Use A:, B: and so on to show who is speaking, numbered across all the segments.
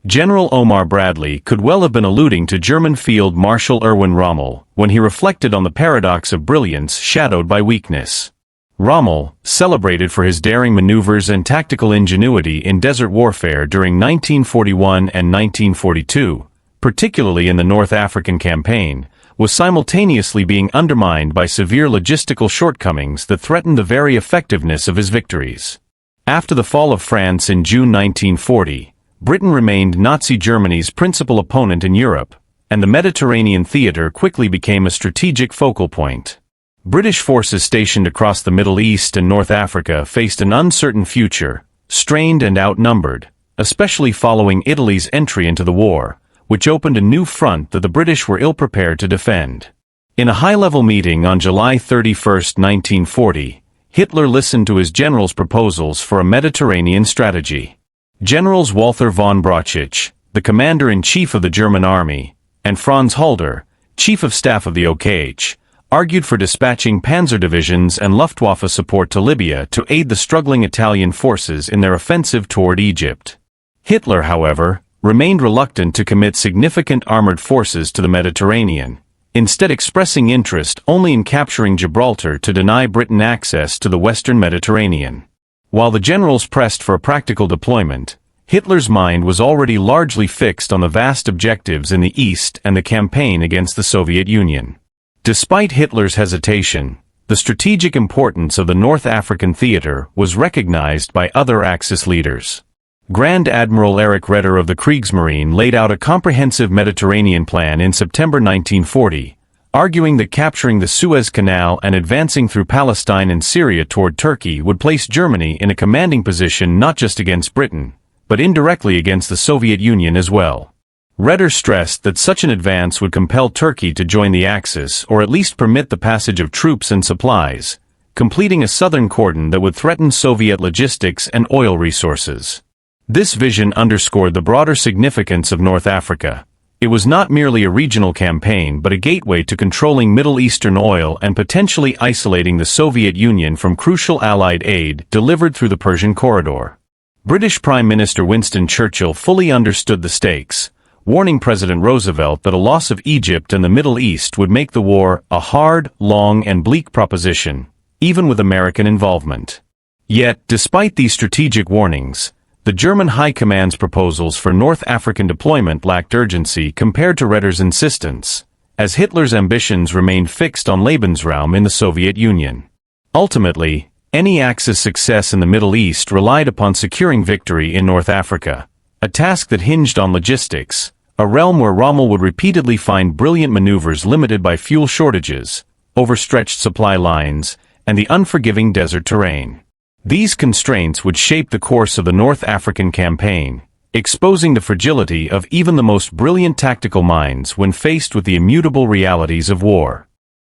A: General Omar Bradley could well have been alluding to German Field Marshal Erwin Rommel when he reflected on the paradox of brilliance shadowed by weakness. Rommel, celebrated for his daring maneuvers and tactical ingenuity in desert warfare during 1941 and 1942, particularly in the North African campaign, was simultaneously being undermined by severe logistical shortcomings that threatened the very effectiveness of his victories. After the fall of France in June 1940, Britain remained Nazi Germany's principal opponent in Europe, and the Mediterranean theater quickly became a strategic focal point. British forces stationed across the Middle East and North Africa faced an uncertain future, strained and outnumbered, especially following Italy's entry into the war, which opened a new front that the British were ill-prepared to defend. In a high-level meeting on July 31, 1940, Hitler listened to his generals' proposals for a Mediterranean strategy. Generals Walther von Brauchitsch, the commander-in-chief of the German army, and Franz Halder, chief of staff of the OKH, argued for dispatching panzer divisions and Luftwaffe support to Libya to aid the struggling Italian forces in their offensive toward Egypt. Hitler, however, remained reluctant to commit significant armored forces to the Mediterranean, instead expressing interest only in capturing Gibraltar to deny Britain access to the western Mediterranean. While the generals pressed for a practical deployment, Hitler's mind was already largely fixed on the vast objectives in the East and the campaign against the Soviet Union. Despite Hitler's hesitation, the strategic importance of the North African theater was recognized by other Axis leaders. Grand Admiral Erich Raeder of the Kriegsmarine laid out a comprehensive Mediterranean plan in September 1940, arguing that capturing the Suez Canal and advancing through Palestine and Syria toward Turkey would place Germany in a commanding position not just against Britain, but indirectly against the Soviet Union as well. Raeder stressed that such an advance would compel Turkey to join the Axis or at least permit the passage of troops and supplies, completing a southern cordon that would threaten Soviet logistics and oil resources. This vision underscored the broader significance of North Africa. It was not merely a regional campaign but a gateway to controlling Middle Eastern oil and potentially isolating the Soviet Union from crucial Allied aid delivered through the Persian corridor. British Prime Minister Winston Churchill fully understood the stakes, warning President Roosevelt that a loss of Egypt and the Middle East would make the war a hard, long, and bleak proposition, even with American involvement. Yet, despite these strategic warnings, the German High Command's proposals for North African deployment lacked urgency compared to Raeder's insistence, as Hitler's ambitions remained fixed on Lebensraum in the Soviet Union. Ultimately, any Axis success in the Middle East relied upon securing victory in North Africa, a task that hinged on logistics, a realm where Rommel would repeatedly find brilliant maneuvers limited by fuel shortages, overstretched supply lines, and the unforgiving desert terrain. These constraints would shape the course of the North African campaign, exposing the fragility of even the most brilliant tactical minds when faced with the immutable realities of war.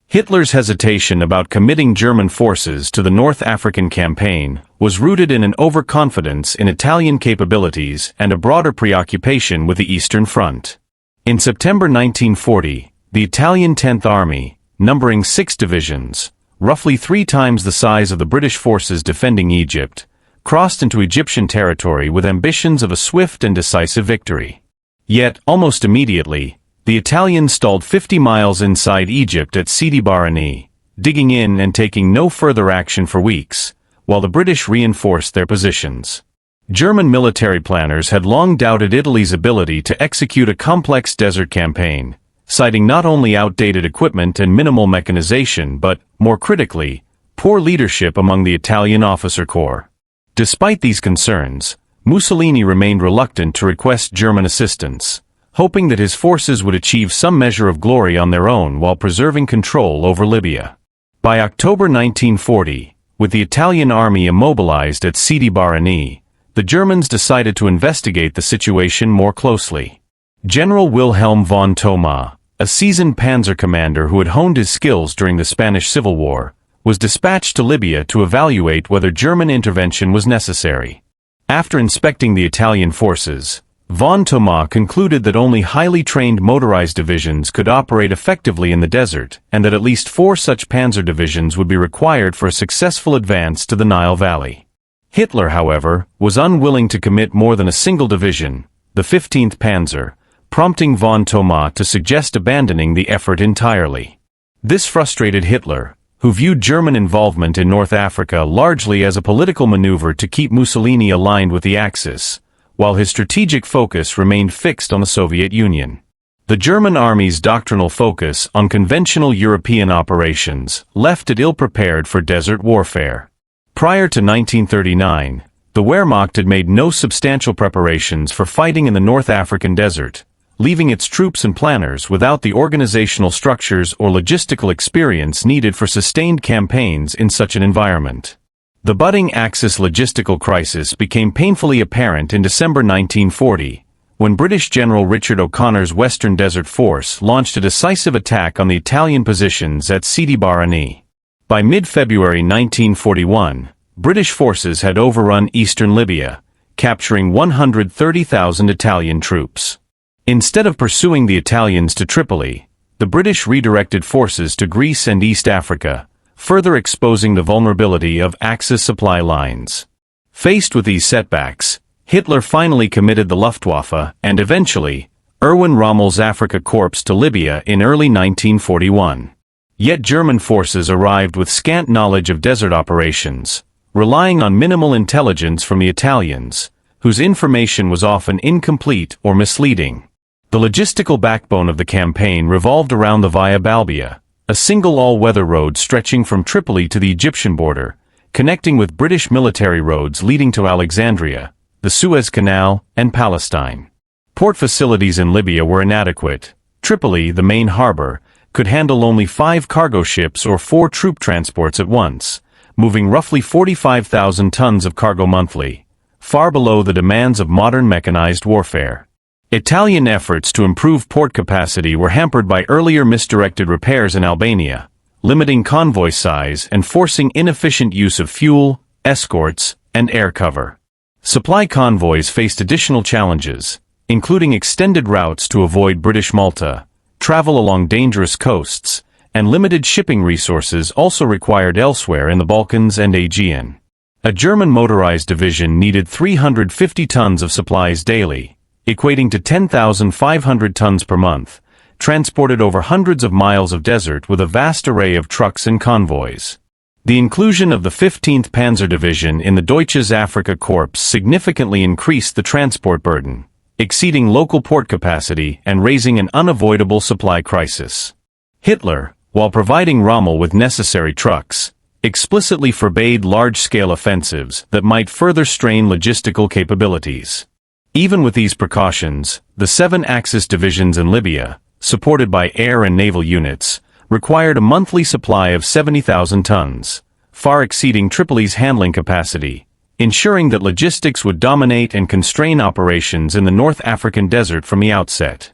A: Hitler's hesitation about committing German forces to the North African campaign was rooted in an overconfidence in Italian capabilities and a broader preoccupation with the Eastern Front. In September 1940, the Italian 10th Army, numbering 6 divisions, roughly 3 times the size of the British forces defending Egypt, crossed into Egyptian territory with ambitions of a swift and decisive victory. Yet, almost immediately, the Italians stalled 50 miles inside Egypt at Sidi Barrani, digging in and taking no further action for weeks, while the British reinforced their positions. German military planners had long doubted Italy's ability to execute a complex desert campaign, citing not only outdated equipment and minimal mechanization but, more critically, poor leadership among the Italian officer corps. Despite these concerns, Mussolini remained reluctant to request German assistance, hoping that his forces would achieve some measure of glory on their own while preserving control over Libya. By October 1940, with the Italian army immobilized at Sidi Barrani, the Germans decided to investigate the situation more closely. General Wilhelm von Thoma, a seasoned panzer commander who had honed his skills during the Spanish Civil War, was dispatched to Libya to evaluate whether German intervention was necessary. After inspecting the Italian forces, von Thoma concluded that only highly trained motorized divisions could operate effectively in the desert, and that at least 4 such panzer divisions would be required for a successful advance to the Nile Valley. Hitler, however, was unwilling to commit more than a single division, the 15th Panzer, prompting von Thoma to suggest abandoning the effort entirely. This frustrated Hitler, who viewed German involvement in North Africa largely as a political maneuver to keep Mussolini aligned with the Axis, while his strategic focus remained fixed on the Soviet Union. The German army's doctrinal focus on conventional European operations left it ill-prepared for desert warfare. Prior to 1939, the Wehrmacht had made no substantial preparations for fighting in the North African desert, leaving its troops and planners without the organizational structures or logistical experience needed for sustained campaigns in such an environment. The budding Axis logistical crisis became painfully apparent in December 1940, when British General Richard O'Connor's Western Desert Force launched a decisive attack on the Italian positions at Sidi Barrani. By mid-February 1941, British forces had overrun eastern Libya, capturing 130,000 Italian troops. Instead of pursuing the Italians to Tripoli, the British redirected forces to Greece and East Africa, further exposing the vulnerability of Axis supply lines. Faced with these setbacks, Hitler finally committed the Luftwaffe and eventually, Erwin Rommel's Afrika Korps to Libya in early 1941. Yet German forces arrived with scant knowledge of desert operations, relying on minimal intelligence from the Italians, whose information was often incomplete or misleading. The logistical backbone of the campaign revolved around the Via Balbia, a single all-weather road stretching from Tripoli to the Egyptian border, connecting with British military roads leading to Alexandria, the Suez Canal, and Palestine. Port facilities in Libya were inadequate. Tripoli, the main harbor, could handle only 5 cargo ships or 4 troop transports at once, moving roughly 45,000 tons of cargo monthly, far below the demands of modern mechanized warfare. Italian efforts to improve port capacity were hampered by earlier misdirected repairs in Albania, limiting convoy size and forcing inefficient use of fuel, escorts, and air cover. Supply convoys faced additional challenges, including extended routes to avoid British Malta, travel along dangerous coasts, and limited shipping resources also required elsewhere in the Balkans and Aegean. A German motorized division needed 350 tons of supplies daily, equating to 10,500 tons per month, transported over hundreds of miles of desert with a vast array of trucks and convoys. The inclusion of the 15th Panzer Division in the Deutsches Afrika Korps significantly increased the transport burden, exceeding local port capacity and raising an unavoidable supply crisis. Hitler, while providing Rommel with necessary trucks, explicitly forbade large-scale offensives that might further strain logistical capabilities. Even with these precautions, the 7 Axis divisions in Libya, supported by air and naval units, required a monthly supply of 70,000 tons, far exceeding Tripoli's handling capacity, ensuring that logistics would dominate and constrain operations in the North African desert from the outset.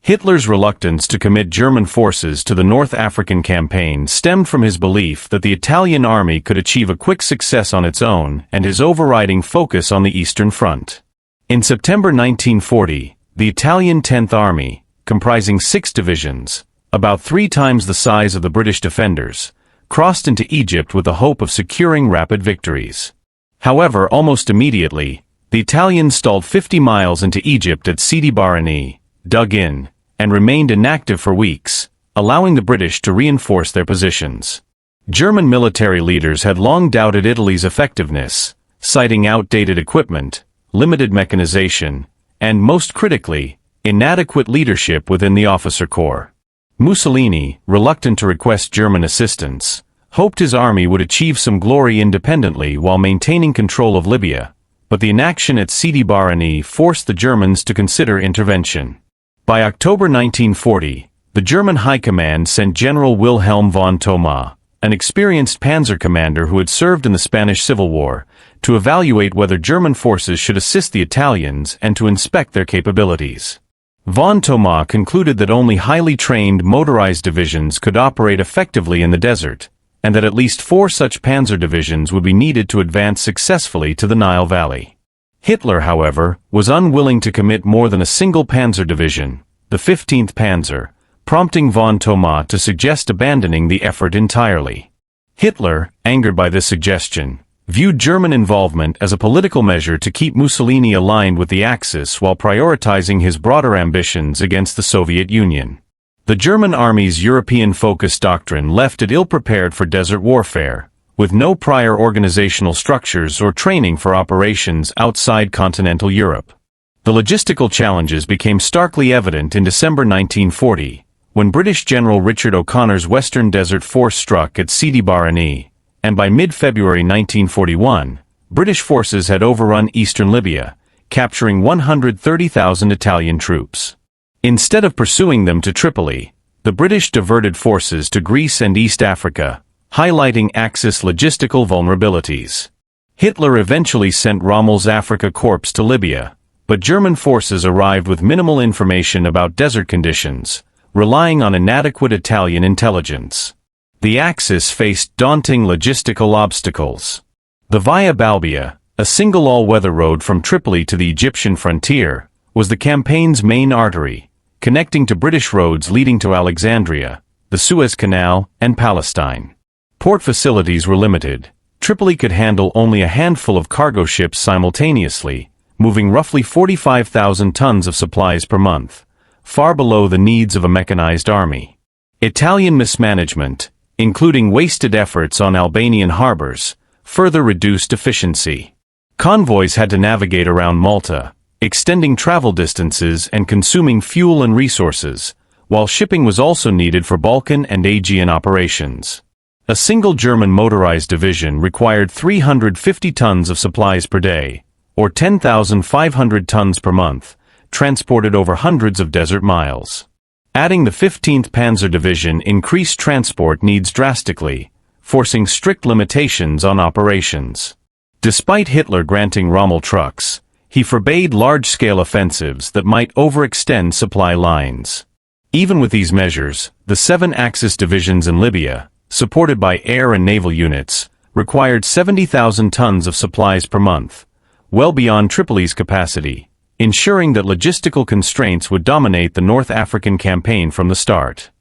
A: Hitler's reluctance to commit German forces to the North African campaign stemmed from his belief that the Italian army could achieve a quick success on its own and his overriding focus on the Eastern Front. In September 1940, the Italian 10th Army, comprising 6 divisions, about 3 times the size of the British defenders, crossed into Egypt with the hope of securing rapid victories. However, almost immediately, the Italians stalled 50 miles into Egypt at Sidi Barrani, dug in, and remained inactive for weeks, allowing the British to reinforce their positions. German military leaders had long doubted Italy's effectiveness, citing outdated equipment, limited mechanization, and most critically, inadequate leadership within the officer corps. Mussolini, reluctant to request German assistance, hoped his army would achieve some glory independently while maintaining control of Libya, but the inaction at Sidi Barrani forced the Germans to consider intervention. By October 1940, the German High Command sent General Wilhelm von Thoma, an experienced panzer commander who had served in the Spanish Civil War, to evaluate whether German forces should assist the Italians and to inspect their capabilities. Von Thoma concluded that only highly trained motorized divisions could operate effectively in the desert, and that at least 4 such panzer divisions would be needed to advance successfully to the Nile Valley. Hitler, however, was unwilling to commit more than a single panzer division, the 15th Panzer, prompting von Thoma to suggest abandoning the effort entirely. Hitler, angered by this suggestion, viewed German involvement as a political measure to keep Mussolini aligned with the Axis while prioritizing his broader ambitions against the Soviet Union. The German army's European-focused doctrine left it ill-prepared for desert warfare, with no prior organizational structures or training for operations outside continental Europe. The logistical challenges became starkly evident in December 1940, when British General Richard O'Connor's Western Desert Force struck at Sidi Barrani, and by mid-February 1941, British forces had overrun eastern Libya, capturing 130,000 Italian troops. Instead of pursuing them to Tripoli, the British diverted forces to Greece and East Africa, highlighting Axis logistical vulnerabilities. Hitler eventually sent Rommel's Afrika Korps to Libya, but German forces arrived with minimal information about desert conditions, relying on inadequate Italian intelligence. The Axis faced daunting logistical obstacles. The Via Balbia, a single all-weather road from Tripoli to the Egyptian frontier, was the campaign's main artery, connecting to British roads leading to Alexandria, the Suez Canal, and Palestine. Port facilities were limited. Tripoli could handle only a handful of cargo ships simultaneously, moving roughly 45,000 tons of supplies per month, far below the needs of a mechanized army. Italian mismanagement, including wasted efforts on Albanian harbors, further reduced efficiency. Convoys had to navigate around Malta, extending travel distances and consuming fuel and resources, while shipping was also needed for Balkan and Aegean operations. A single German motorized division required 350 tons of supplies per day, or 10,500 tons per month, transported over hundreds of desert miles. Adding the 15th Panzer Division increased transport needs drastically, forcing strict limitations on operations. Despite Hitler granting Rommel trucks, he forbade large-scale offensives that might overextend supply lines. Even with these measures, the 7 Axis divisions in Libya, supported by air and naval units, required 70,000 tons of supplies per month, well beyond Tripoli's capacity, ensuring that logistical constraints would dominate the North African campaign from the start.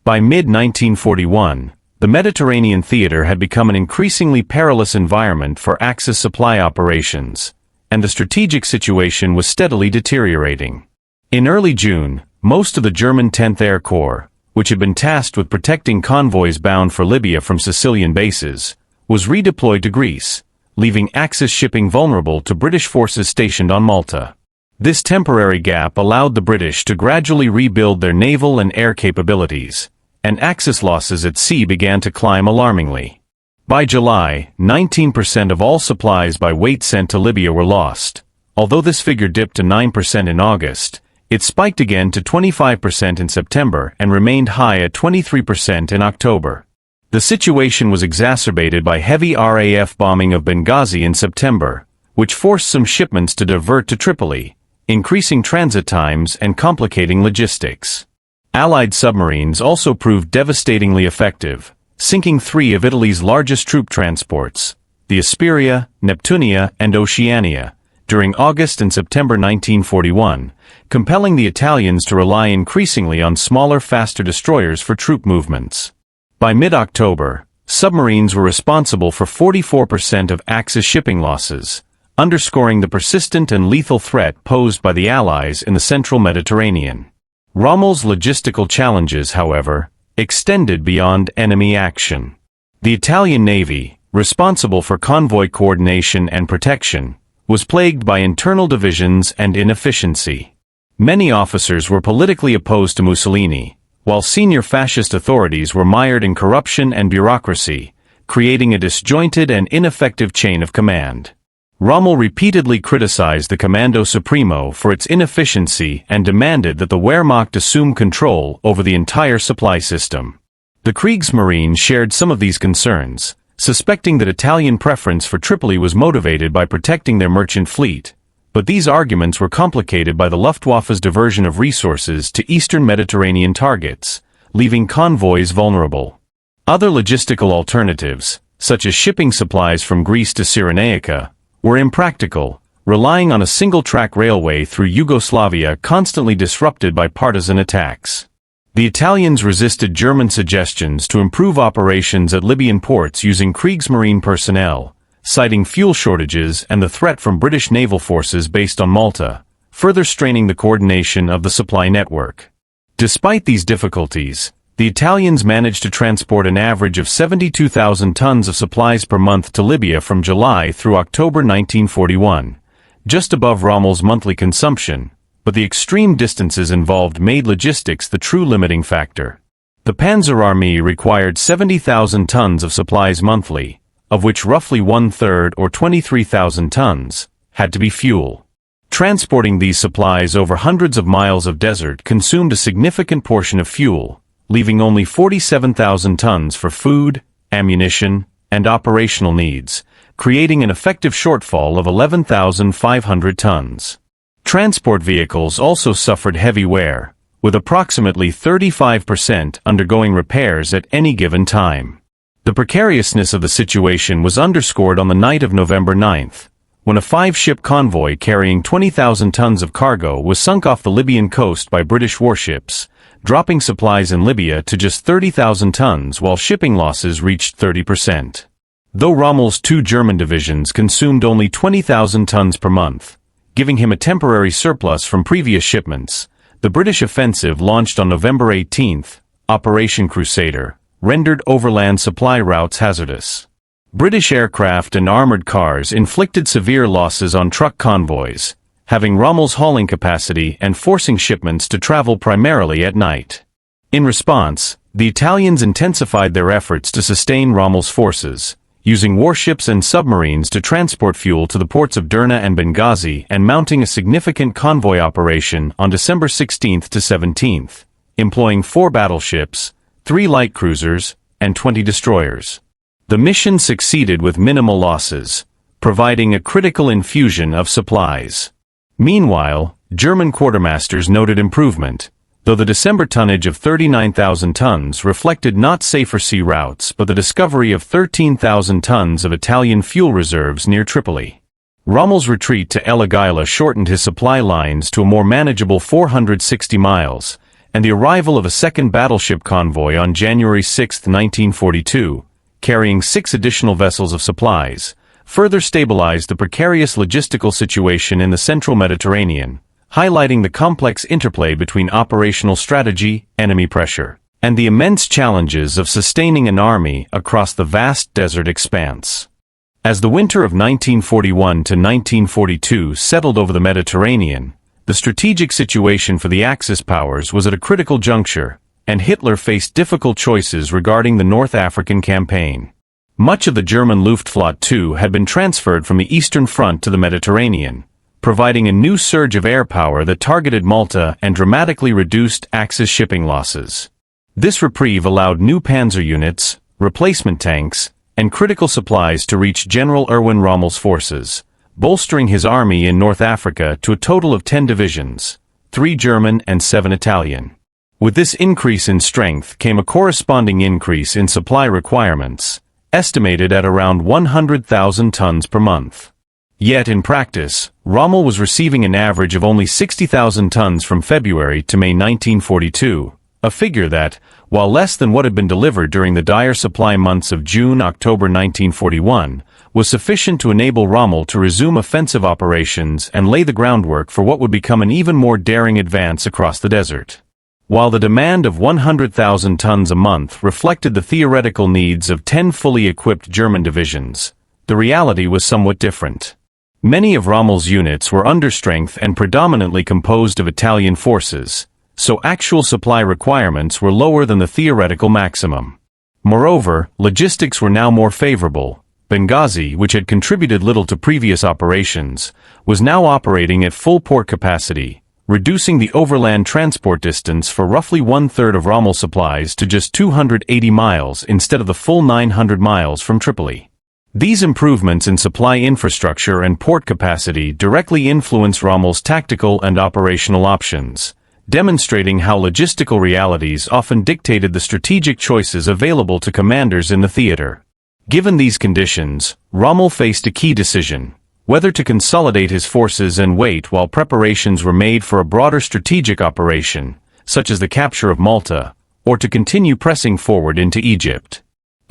A: By mid-1941, the Mediterranean theater had become an increasingly perilous environment for Axis supply operations, and the strategic situation was steadily deteriorating. In early June, most of the German 10th Air Corps, which had been tasked with protecting convoys bound for Libya from Sicilian bases, was redeployed to Greece, leaving Axis shipping vulnerable to British forces stationed on Malta. This temporary gap allowed the British to gradually rebuild their naval and air capabilities, and Axis losses at sea began to climb alarmingly. By July, 19% of all supplies by weight sent to Libya were lost. Although this figure dipped to 9% in August, it spiked again to 25% in September and remained high at 23% in October. The situation was exacerbated by heavy RAF bombing of Benghazi in September, which forced some shipments to divert to Tripoli, increasing transit times and complicating logistics. Allied submarines also proved devastatingly effective, sinking 3 of Italy's largest troop transports, the Asperia, Neptunia, and Oceania, during August and September 1941, compelling the Italians to rely increasingly on smaller, faster destroyers for troop movements. By mid-October, submarines were responsible for 44% of Axis shipping losses, underscoring the persistent and lethal threat posed by the Allies in the central Mediterranean. Rommel's logistical challenges, however, extended beyond enemy action. The Italian Navy, responsible for convoy coordination and protection, was plagued by internal divisions and inefficiency. Many officers were politically opposed to Mussolini, while senior fascist authorities were mired in corruption and bureaucracy, creating a disjointed and ineffective chain of command. Rommel repeatedly criticized the Comando Supremo for its inefficiency and demanded that the Wehrmacht assume control over the entire supply system. The Kriegsmarine shared some of these concerns, suspecting that Italian preference for Tripoli was motivated by protecting their merchant fleet, but these arguments were complicated by the Luftwaffe's diversion of resources to eastern Mediterranean targets, leaving convoys vulnerable. Other logistical alternatives, such as shipping supplies from Greece to Cyrenaica, were impractical, relying on a single-track railway through Yugoslavia constantly disrupted by partisan attacks. The Italians resisted German suggestions to improve operations at Libyan ports using Kriegsmarine personnel, citing fuel shortages and the threat from British naval forces based on Malta, further straining the coordination of the supply network. Despite these difficulties, the Italians managed to transport an average of 72,000 tons of supplies per month to Libya from July through October 1941, just above Rommel's monthly consumption, but the extreme distances involved made logistics the true limiting factor. The Panzer Army required 70,000 tons of supplies monthly, of which roughly one-third or 23,000 tons had to be fuel. Transporting these supplies over hundreds of miles of desert consumed a significant portion of fuel, leaving only 47,000 tons for food, ammunition, and operational needs, creating an effective shortfall of 11,500 tons. Transport vehicles also suffered heavy wear, with approximately 35% undergoing repairs at any given time. The precariousness of the situation was underscored on the night of November 9th, when a 5-ship convoy carrying 20,000 tons of cargo was sunk off the Libyan coast by British warships, dropping supplies in Libya to just 30,000 tons while shipping losses reached 30%. Though Rommel's 2 German divisions consumed only 20,000 tons per month, giving him a temporary surplus from previous shipments, the British offensive launched on November 18, Operation Crusader, rendered overland supply routes hazardous. British aircraft and armored cars inflicted severe losses on truck convoys, having Rommel's hauling capacity and forcing shipments to travel primarily at night. In response, the Italians intensified their efforts to sustain Rommel's forces, using warships and submarines to transport fuel to the ports of Derna and Benghazi and mounting a significant convoy operation on December 16 to 17, employing 4 battleships, 3 light cruisers, and 20 destroyers. The mission succeeded with minimal losses, providing a critical infusion of supplies. Meanwhile, German quartermasters noted improvement, though the December tonnage of 39,000 tons reflected not safer sea routes but the discovery of 13,000 tons of Italian fuel reserves near Tripoli. Rommel's retreat to El Agheila shortened his supply lines to a more manageable 460 miles, and the arrival of a second battleship convoy on January 6, 1942, carrying 6 additional vessels of supplies, further stabilized the precarious logistical situation in the central Mediterranean, highlighting the complex interplay between operational strategy, enemy pressure, and the immense challenges of sustaining an army across the vast desert expanse. As the winter of 1941 to 1942 settled over the Mediterranean, the strategic situation for the Axis powers was at a critical juncture, and Hitler faced difficult choices regarding the North African campaign. Much of the German Luftflotte II had been transferred from the Eastern Front to the Mediterranean, providing a new surge of air power that targeted Malta and dramatically reduced Axis shipping losses. This reprieve allowed new panzer units, replacement tanks, and critical supplies to reach General Erwin Rommel's forces, bolstering his army in North Africa to a total of 10 divisions, 3 German and 7 Italian. With this increase in strength came a corresponding increase in supply requirements, estimated at around 100,000 tons per month. Yet in practice, Rommel was receiving an average of only 60,000 tons from February to May 1942, a figure that, while less than what had been delivered during the dire supply months of June-October 1941, was sufficient to enable Rommel to resume offensive operations and lay the groundwork for what would become an even more daring advance across the desert. While the demand of 100,000 tons a month reflected the theoretical needs of 10 fully equipped German divisions, the reality was somewhat different. Many of Rommel's units were understrength and predominantly composed of Italian forces, so actual supply requirements were lower than the theoretical maximum. Moreover, logistics were now more favorable. Benghazi, which had contributed little to previous operations, was now operating at full port capacity, reducing the overland transport distance for roughly one-third of Rommel's supplies to just 280 miles instead of the full 900 miles from Tripoli. These improvements in supply infrastructure and port capacity directly influence Rommel's tactical and operational options, demonstrating how logistical realities often dictated the strategic choices available to commanders in the theater. Given these conditions, Rommel faced a key decision: whether to consolidate his forces and wait while preparations were made for a broader strategic operation, such as the capture of Malta, or to continue pressing forward into Egypt.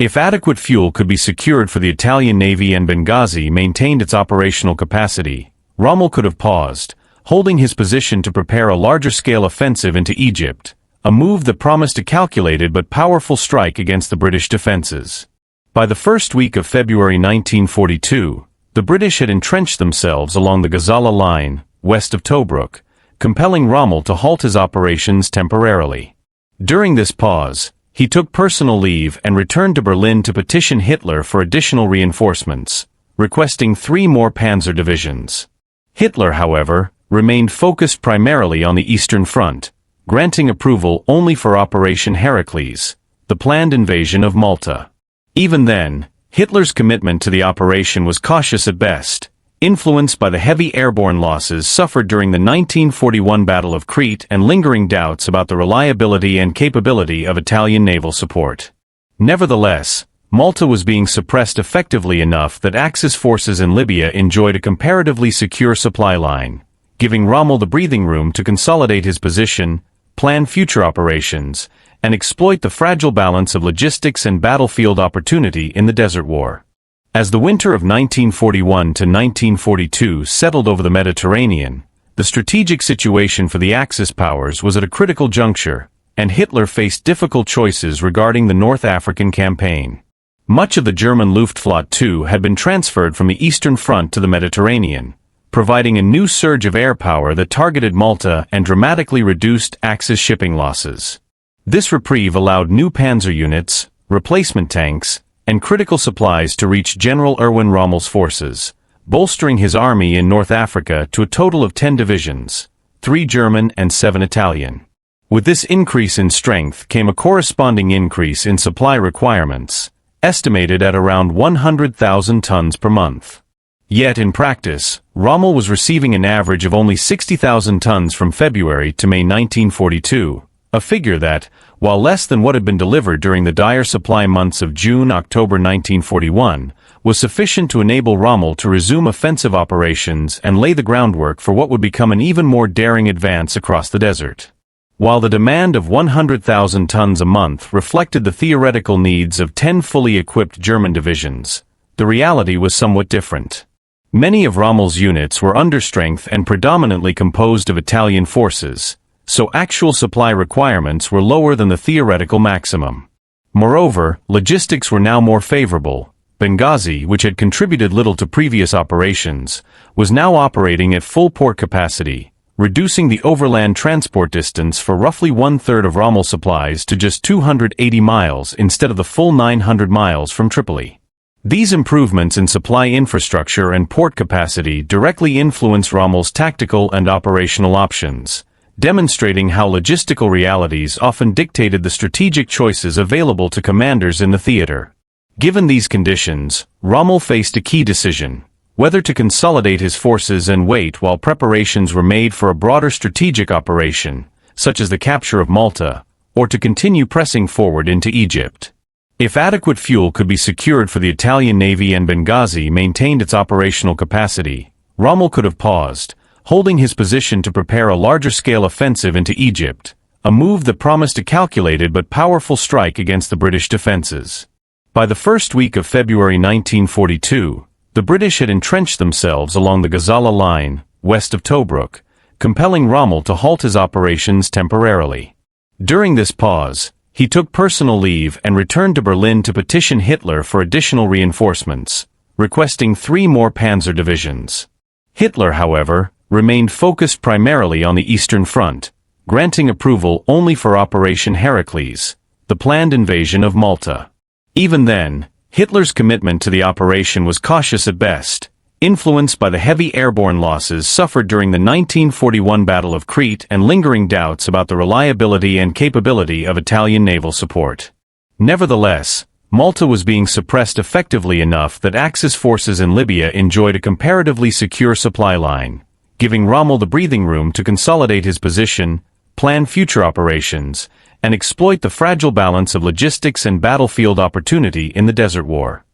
A: If adequate fuel could be secured for the Italian Navy and Benghazi maintained its operational capacity, Rommel could have paused, holding his position to prepare a larger-scale offensive into Egypt, a move that promised a calculated but powerful strike against the British defenses. By the first week of February 1942, the British had entrenched themselves along the Alamein, west of Tobruk, compelling Rommel to halt his operations temporarily. During this pause, he took personal leave and returned to Berlin to petition Hitler for additional reinforcements, requesting 3 more panzer divisions. Hitler, however, remained focused primarily on the Eastern Front, granting approval only for Operation Heracles, the planned invasion of Malta. Even then, Hitler's commitment to the operation was cautious at best, influenced by the heavy airborne losses suffered during the 1941 Battle of Crete and lingering doubts about the reliability and capability of Italian naval support. Nevertheless, Malta was being suppressed effectively enough that Axis forces in Libya enjoyed a comparatively secure supply line, giving Rommel the breathing room to consolidate his position, plan future operations, and exploit the fragile balance of logistics and battlefield opportunity in the Desert War. As the winter of 1941 to 1942 settled over the Mediterranean, the strategic situation for the Axis powers was at a critical juncture, and Hitler faced difficult choices regarding the North African campaign. Much of the German Luftflotte too had been transferred from the Eastern Front to the Mediterranean, providing a new surge of air power that targeted Malta and dramatically reduced Axis shipping losses. This reprieve allowed new panzer units, replacement tanks, and critical supplies to reach General Erwin Rommel's forces, bolstering his army in North Africa to a total of 10 divisions, 3 German and 7 Italian. With this increase in strength came a corresponding increase in supply requirements, estimated at around 100,000 tons per month. Yet in practice, Rommel was receiving an average of only 60,000 tons from February to May 1942, a figure that, while less than what had been delivered during the dire supply months of June-October 1941, was sufficient to enable Rommel to resume offensive operations and lay the groundwork for what would become an even more daring advance across the desert. While the demand of 100,000 tons a month reflected the theoretical needs of 10 fully equipped German divisions, the reality was somewhat different. Many of Rommel's units were understrength and predominantly composed of Italian forces, so actual supply requirements were lower than the theoretical maximum. Moreover, logistics were now more favorable. Benghazi, which had contributed little to previous operations, was now operating at full port capacity, reducing the overland transport distance for roughly 1/3 of Rommel's supplies to just 280 miles instead of the full 900 miles from Tripoli. These improvements in supply infrastructure and port capacity directly influenced Rommel's tactical and operational options, demonstrating how logistical realities often dictated the strategic choices available to commanders in the theater. Given these conditions, Rommel faced a key decision: whether to consolidate his forces and wait while preparations were made for a broader strategic operation, such as the capture of Malta, or to continue pressing forward into Egypt. If adequate fuel could be secured for the Italian Navy and Benghazi maintained its operational capacity, Rommel could have paused, holding his position to prepare a larger-scale offensive into Egypt, a move that promised a calculated but powerful strike against the British defenses. By the first week of February 1942, the British had entrenched themselves along the Alamein, west of Tobruk, compelling Rommel to halt his operations temporarily. During this pause, he took personal leave and returned to Berlin to petition Hitler for additional reinforcements, requesting 3 more panzer divisions. Hitler, however, remained focused primarily on the Eastern Front, granting approval only for Operation Heracles, the planned invasion of Malta. Even then, Hitler's commitment to the operation was cautious at best, influenced by the heavy airborne losses suffered during the 1941 Battle of Crete and lingering doubts about the reliability and capability of Italian naval support. Nevertheless, Malta was being suppressed effectively enough that Axis forces in Libya enjoyed a comparatively secure supply line, giving Rommel the breathing room to consolidate his position, plan future operations, and exploit the fragile balance of logistics and battlefield opportunity in the Desert War.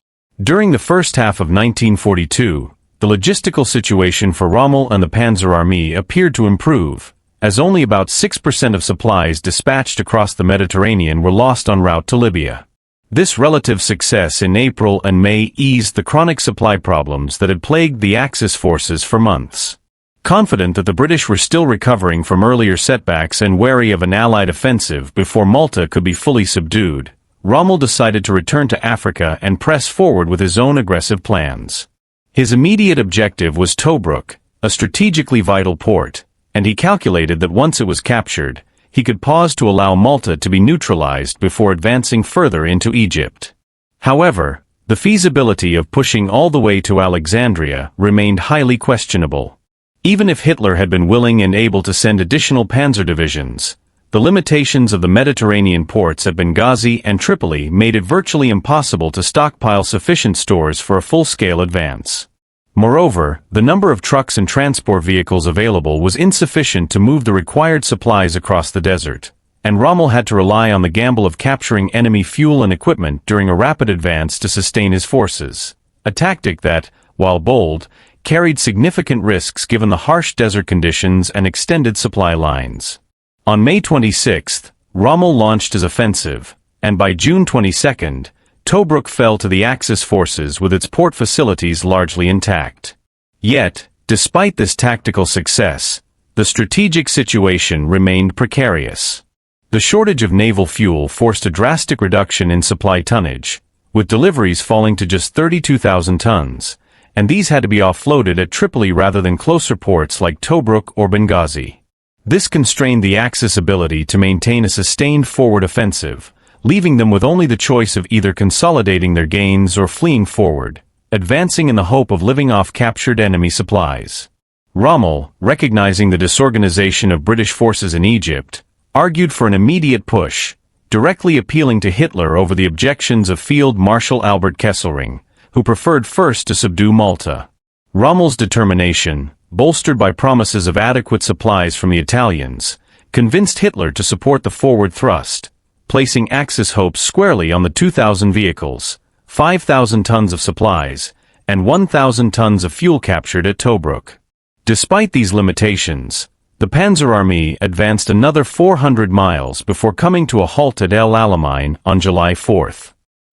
A: During the first half of 1942, the logistical situation for Rommel and the Panzer Army appeared to improve, as only about 6% of supplies dispatched across the Mediterranean were lost en route to Libya. This relative success in April and May eased the chronic supply problems that had plagued the Axis forces for months. Confident that the British were still recovering from earlier setbacks and wary of an Allied offensive before Malta could be fully subdued, Rommel decided to return to Africa and press forward with his own aggressive plans. His immediate objective was Tobruk, a strategically vital port, and he calculated that once it was captured, he could pause to allow Malta to be neutralized before advancing further into Egypt. However, the feasibility of pushing all the way to Alexandria remained highly questionable. Even if Hitler had been willing and able to send additional panzer divisions, the limitations of the Mediterranean ports at Benghazi and Tripoli made it virtually impossible to stockpile sufficient stores for a full-scale advance. Moreover, the number of trucks and transport vehicles available was insufficient to move the required supplies across the desert, and Rommel had to rely on the gamble of capturing enemy fuel and equipment during a rapid advance to sustain his forces, a tactic that, while bold, carried significant risks given the harsh desert conditions and extended supply lines. On May 26, Rommel launched his offensive, and by June 22, Tobruk fell to the Axis forces with its port facilities largely intact. Yet, despite this tactical success, the strategic situation remained precarious. The shortage of naval fuel forced a drastic reduction in supply tonnage, with deliveries falling to just 32,000 tons, and these had to be offloaded at Tripoli rather than closer ports like Tobruk or Benghazi. This constrained the Axis ability to maintain a sustained forward offensive, leaving them with only the choice of either consolidating their gains or fleeing forward, advancing in the hope of living off captured enemy supplies. Rommel, recognizing the disorganization of British forces in Egypt, argued for an immediate push, directly appealing to Hitler over the objections of Field Marshal Albert Kesselring, who preferred first to subdue Malta. Rommel's determination, bolstered by promises of adequate supplies from the Italians, convinced Hitler to support the forward thrust, placing Axis hopes squarely on the 2,000 vehicles, 5,000 tons of supplies, and 1,000 tons of fuel captured at Tobruk. Despite these limitations, the Panzer Army advanced another 400 miles before coming to a halt at El Alamein on July 4.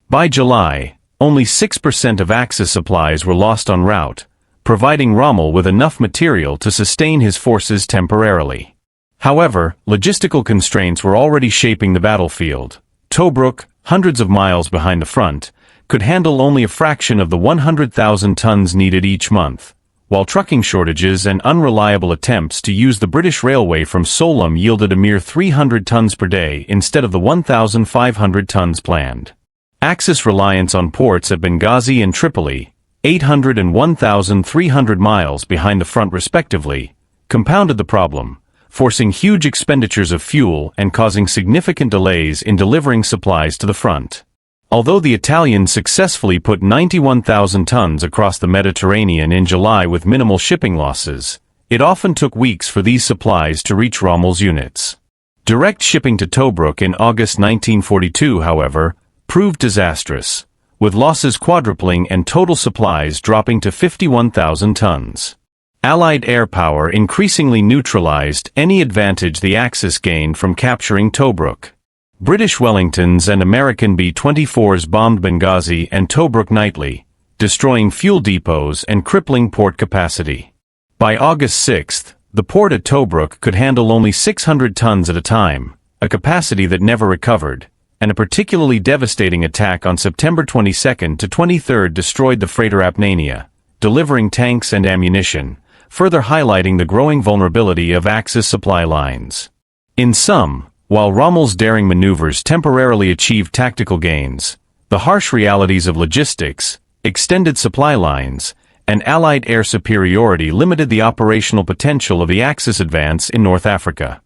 A: By July, only 6% of Axis supplies were lost en route, providing Rommel with enough material to sustain his forces temporarily. However, logistical constraints were already shaping the battlefield. Tobruk, hundreds of miles behind the front, could handle only a fraction of the 100,000 tons needed each month, while trucking shortages and unreliable attempts to use the British railway from Solom yielded a mere 300 tons per day instead of the 1,500 tons planned. Axis reliance on ports at Benghazi and Tripoli, 800 and 1,300 miles behind the front respectively, compounded the problem, forcing huge expenditures of fuel and causing significant delays in delivering supplies to the front. Although the Italians successfully put 91,000 tons across the Mediterranean in July with minimal shipping losses, it often took weeks for these supplies to reach Rommel's units. Direct shipping to Tobruk in August 1942, however, proved disastrous, with losses quadrupling and total supplies dropping to 51,000 tons. Allied air power increasingly neutralized any advantage the Axis gained from capturing Tobruk. British Wellingtons and American B-24s bombed Benghazi and Tobruk nightly, destroying fuel depots and crippling port capacity. By August 6, the port at Tobruk could handle only 600 tons at a time, a capacity that never recovered, and a particularly devastating attack on September 22 to 23 destroyed the freighter Apnania, delivering tanks and ammunition, further highlighting the growing vulnerability of Axis supply lines. In sum, while Rommel's daring maneuvers temporarily achieved tactical gains, the harsh realities of logistics, extended supply lines, and Allied air superiority limited the operational potential of the Axis advance in North Africa.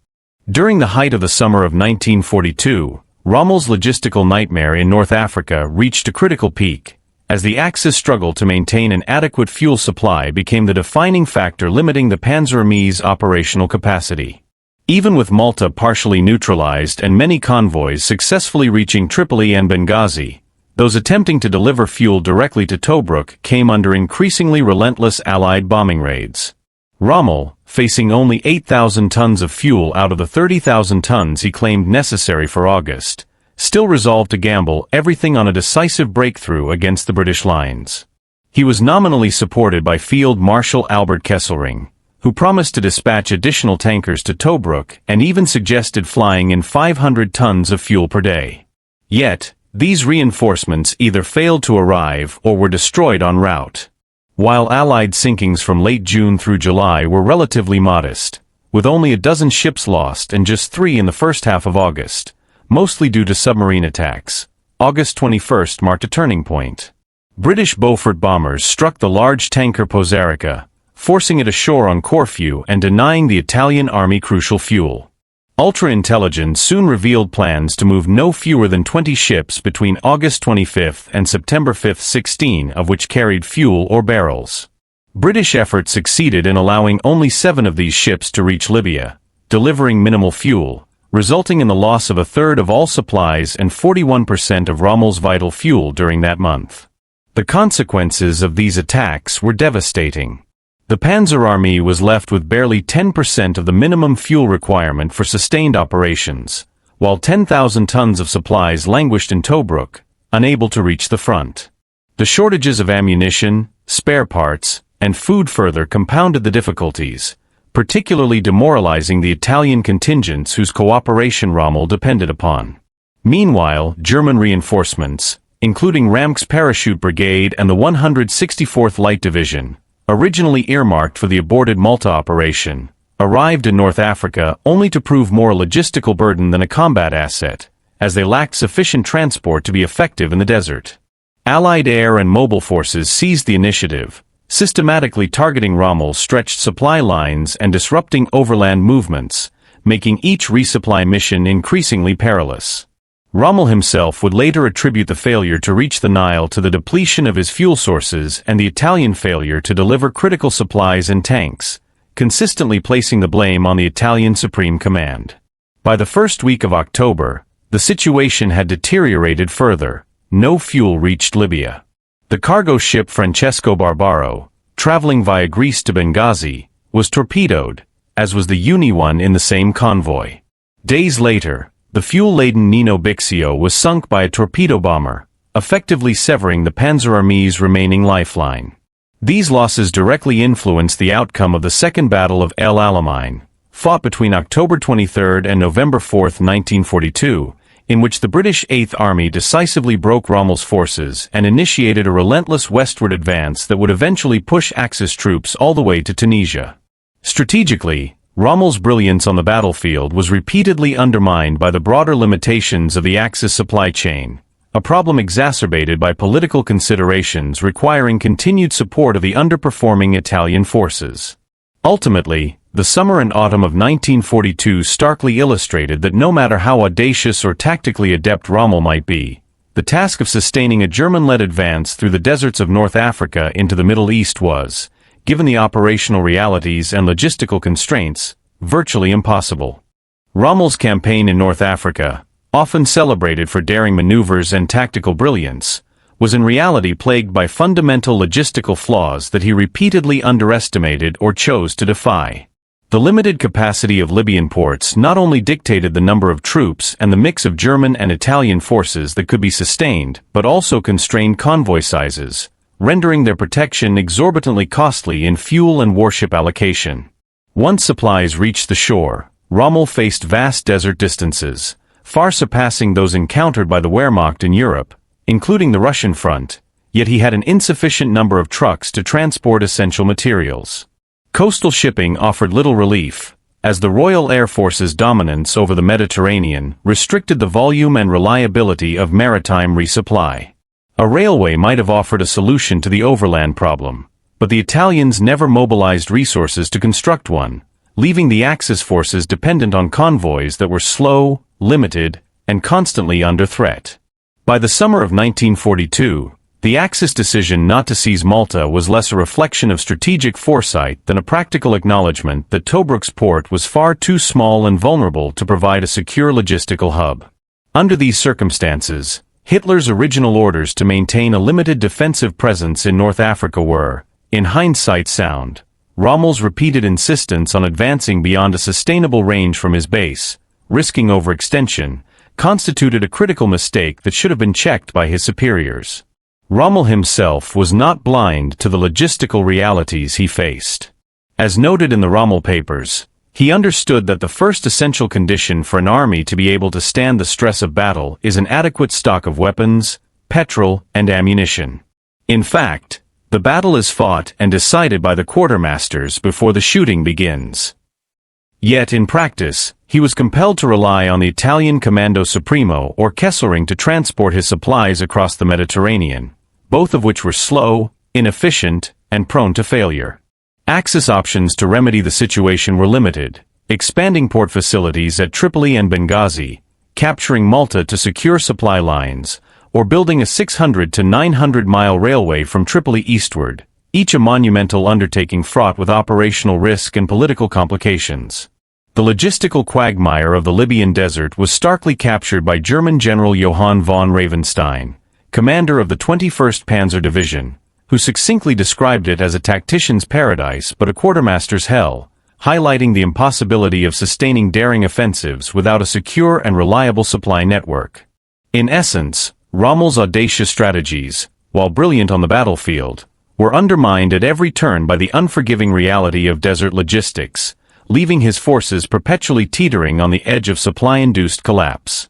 A: During the height of the summer of 1942, Rommel's logistical nightmare in North Africa reached a critical peak, as the Axis struggle to maintain an adequate fuel supply became the defining factor limiting the Panzer Army's operational capacity. Even with Malta partially neutralized and many convoys successfully reaching Tripoli and Benghazi, those attempting to deliver fuel directly to Tobruk came under increasingly relentless Allied bombing raids. Rommel, facing only 8,000 tons of fuel out of the 30,000 tons he claimed necessary for August, still resolved to gamble everything on a decisive breakthrough against the British lines. He was nominally supported by Field Marshal Albert Kesselring, who promised to dispatch additional tankers to Tobruk and even suggested flying in 500 tons of fuel per day. Yet, these reinforcements either failed to arrive or were destroyed en route. While Allied sinkings from late June through July were relatively modest, with only a dozen ships lost and just 3 in the first half of August, mostly due to submarine attacks, August 21st marked a turning point. British Beaufort bombers struck the large tanker Posarica, forcing it ashore on Corfu and denying the Italian army crucial fuel. Ultra-intelligence soon revealed plans to move no fewer than 20 ships between August 25 and September 5, 16 of which carried fuel or barrels. British efforts succeeded in allowing only 7 of these ships to reach Libya, delivering minimal fuel, resulting in the loss of a third of all supplies and 41% of Rommel's vital fuel during that month. The consequences of these attacks were devastating. The Panzer Army was left with barely 10% of the minimum fuel requirement for sustained operations, while 10,000 tons of supplies languished in Tobruk, unable to reach the front. The shortages of ammunition, spare parts, and food further compounded the difficulties, particularly demoralizing the Italian contingents whose cooperation Rommel depended upon. Meanwhile, German reinforcements, including Ramk's Parachute Brigade and the 164th Light Division, originally earmarked for the aborted Malta operation, arrived in North Africa only to prove more a logistical burden than a combat asset, as they lacked sufficient transport to be effective in the desert. Allied air and mobile forces seized the initiative, systematically targeting Rommel's stretched supply lines and disrupting overland movements, making each resupply mission increasingly perilous. Rommel himself would later attribute the failure to reach the Nile to the depletion of his fuel sources and the Italian failure to deliver critical supplies and tanks, consistently placing the blame on the Italian Supreme Command. By the first week of October, the situation had deteriorated further. No fuel reached Libya. The cargo ship Francesco Barbaro, traveling via Greece to Benghazi, was torpedoed, as was the Uni one in the same convoy. Days later, the fuel-laden Nino Bixio was sunk by a torpedo bomber, effectively severing the Panzer Army's remaining lifeline. These losses directly influenced the outcome of the Second Battle of El Alamein, fought between October 23 and November 4, 1942, in which the British Eighth Army decisively broke Rommel's forces and initiated a relentless westward advance that would eventually push Axis troops all the way to Tunisia. Strategically, Rommel's brilliance on the battlefield was repeatedly undermined by the broader limitations of the Axis supply chain, a problem exacerbated by political considerations requiring continued support of the underperforming Italian forces. Ultimately, the summer and autumn of 1942 starkly illustrated that no matter how audacious or tactically adept Rommel might be, the task of sustaining a German-led advance through the deserts of North Africa into the Middle East was, given the operational realities and logistical constraints, virtually impossible. Rommel's campaign in North Africa, often celebrated for daring maneuvers and tactical brilliance, was in reality plagued by fundamental logistical flaws that he repeatedly underestimated or chose to defy. The limited capacity of Libyan ports not only dictated the number of troops and the mix of German and Italian forces that could be sustained, but also constrained convoy sizes, rendering their protection exorbitantly costly in fuel and warship allocation. Once supplies reached the shore, Rommel faced vast desert distances, far surpassing those encountered by the Wehrmacht in Europe, including the Russian front, yet he had an insufficient number of trucks to transport essential materials. Coastal shipping offered little relief, as the Royal Air Force's dominance over the Mediterranean restricted the volume and reliability of maritime resupply. A railway might have offered a solution to the overland problem, but the Italians never mobilized resources to construct one, leaving the Axis forces dependent on convoys that were slow, limited, and constantly under threat. By the summer of 1942, the Axis decision not to seize Malta was less a reflection of strategic foresight than a practical acknowledgement that Tobruk's port was far too small and vulnerable to provide a secure logistical hub. Under these circumstances, Hitler's original orders to maintain a limited defensive presence in North Africa were, in hindsight, sound. Rommel's repeated insistence on advancing beyond a sustainable range from his base, risking overextension, constituted a critical mistake that should have been checked by his superiors. Rommel himself was not blind to the logistical realities he faced. As noted in the Rommel papers, he understood that the first essential condition for an army to be able to stand the stress of battle is an adequate stock of weapons, petrol, and ammunition. In fact, the battle is fought and decided by the quartermasters before the shooting begins. Yet in practice, he was compelled to rely on the Italian Comando Supremo or Kesselring to transport his supplies across the Mediterranean, both of which were slow, inefficient, and prone to failure. Axis options to remedy the situation were limited: expanding port facilities at Tripoli and Benghazi, capturing Malta to secure supply lines, or building a 600 to 900-mile railway from Tripoli eastward, each a monumental undertaking fraught with operational risk and political complications. The logistical quagmire of the Libyan desert was starkly captured by German General Johann von Ravenstein, commander of the 21st Panzer Division, who succinctly described it as a tactician's paradise but a quartermaster's hell, highlighting the impossibility of sustaining daring offensives without a secure and reliable supply network. In essence, Rommel's audacious strategies, while brilliant on the battlefield, were undermined at every turn by the unforgiving reality of desert logistics, leaving his forces perpetually teetering on the edge of supply-induced collapse.